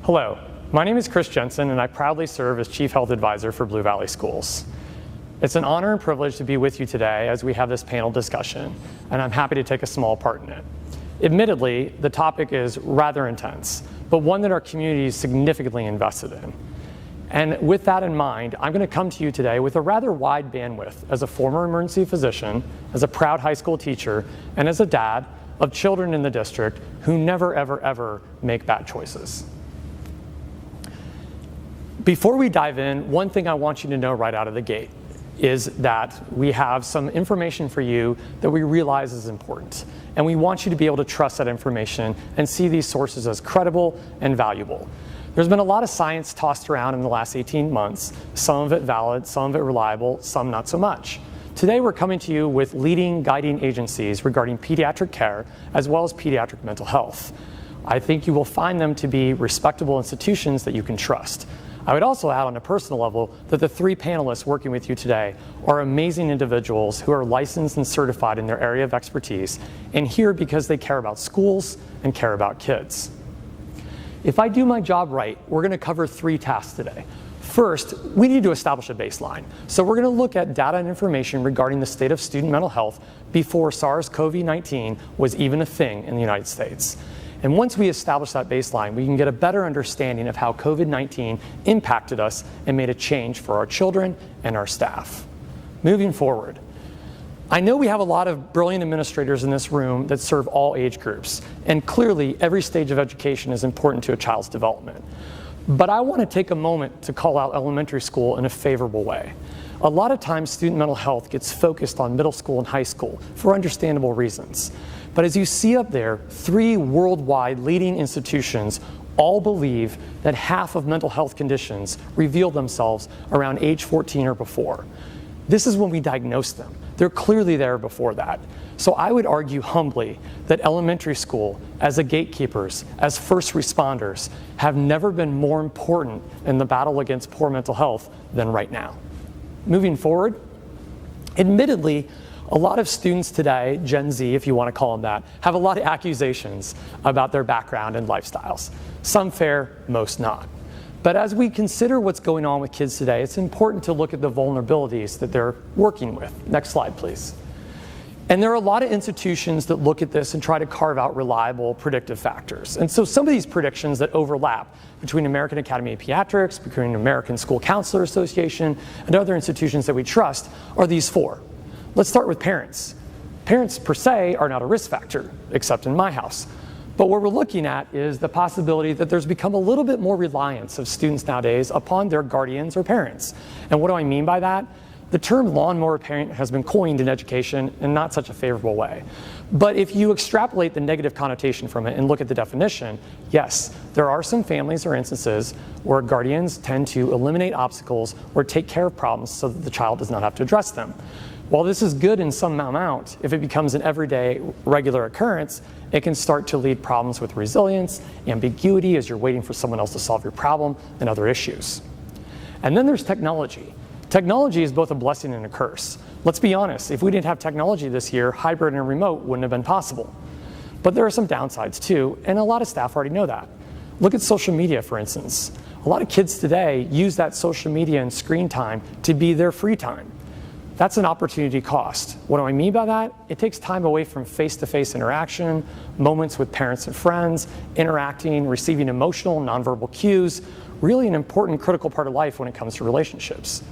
Hello, my name is Chris Jensen and I proudly serve as Chief Health Advisor for Blue Valley Schools. It's an honor and privilege to be with you today as we have this panel discussion, and I'm happy to take a small part in it. Admittedly, the topic is rather intense, but one that our community is significantly invested in. And with that in mind, I'm going to come to you today with a rather wide bandwidth as a former emergency physician, as a proud high school teacher, and as a dad of children in the district who never, ever, ever make bad choices. Before we dive in, one thing I want you to know right out of the gate is that we have some information for you that we realize is important. And we want you to be able to trust that information and see these sources as credible and valuable. There's been a lot of science tossed around in the last 18 months, some of it valid, some of it reliable, some not so much. Today we're coming to you with leading guiding agencies regarding pediatric care as well as pediatric mental health. I think you will find them to be respectable institutions that you can trust. I would also add on a personal level that the three panelists working with you today are amazing individuals who are licensed and certified in their area of expertise and here because they care about schools and care about kids. If I do my job right, we're going to cover three tasks today. First, we need to establish a baseline. So we're going to look at data and information regarding the state of student mental health before SARS-CoV-19 was even a thing in the United States. And once we establish that baseline, we can get a better understanding of how COVID-19 impacted us and made a change for our children and our staff. Moving forward, I know we have a lot of brilliant administrators in this room that serve all age groups, and clearly every stage of education is important to a child's development. But I want to take a moment to call out elementary school in a favorable way. A lot of times student mental health gets focused on middle school and high school for understandable reasons. But as you see up there, three worldwide leading institutions all believe that half of mental health conditions reveal themselves around age 14 or before. This is when we diagnose them. They're clearly there before that. So I would argue humbly that elementary school, as gatekeepers, as first responders, have never been more important in the battle against poor mental health than right now. Moving forward, admittedly, a lot of students today, Gen Z if you want to call them that, have a lot of accusations about their background and lifestyles. Some fair, most not. But as we consider what's going on with kids today, it's important to look at the vulnerabilities that they're working with. Next slide, please. And there are a lot of institutions that look at this and try to carve out reliable predictive factors. And so some of these predictions that overlap between American Academy of Pediatrics, between American School Counselor Association, and other institutions that we trust are these four. Let's start with parents. Parents per se are not a risk factor, except in my house. But what we're looking at is the possibility that there's become a little bit more reliance of students nowadays upon their guardians or parents. And what do I mean by that? The term lawnmower parent has been coined in education in not such a favorable way. But if you extrapolate the negative connotation from it and look at the definition, yes, there are some families or instances where guardians tend to eliminate obstacles or take care of problems so that the child does not have to address them. While this is good in some amount, if it becomes an everyday, regular occurrence, it can start to lead problems with resilience, ambiguity as you're waiting for someone else to solve your problem, and other issues. And then there's technology. Technology is both a blessing and a curse. Let's be honest, if we didn't have technology this year, hybrid and remote wouldn't have been possible. But there are some downsides too, and a lot of staff already know that. Look at social media, for instance. A lot of kids today use that social media and screen time to be their free time. That's an opportunity cost. What do I mean by that? It takes time away from face-to-face interaction, moments with parents and friends, interacting, receiving emotional, nonverbal cues, really an important critical part of life when it comes to relationships.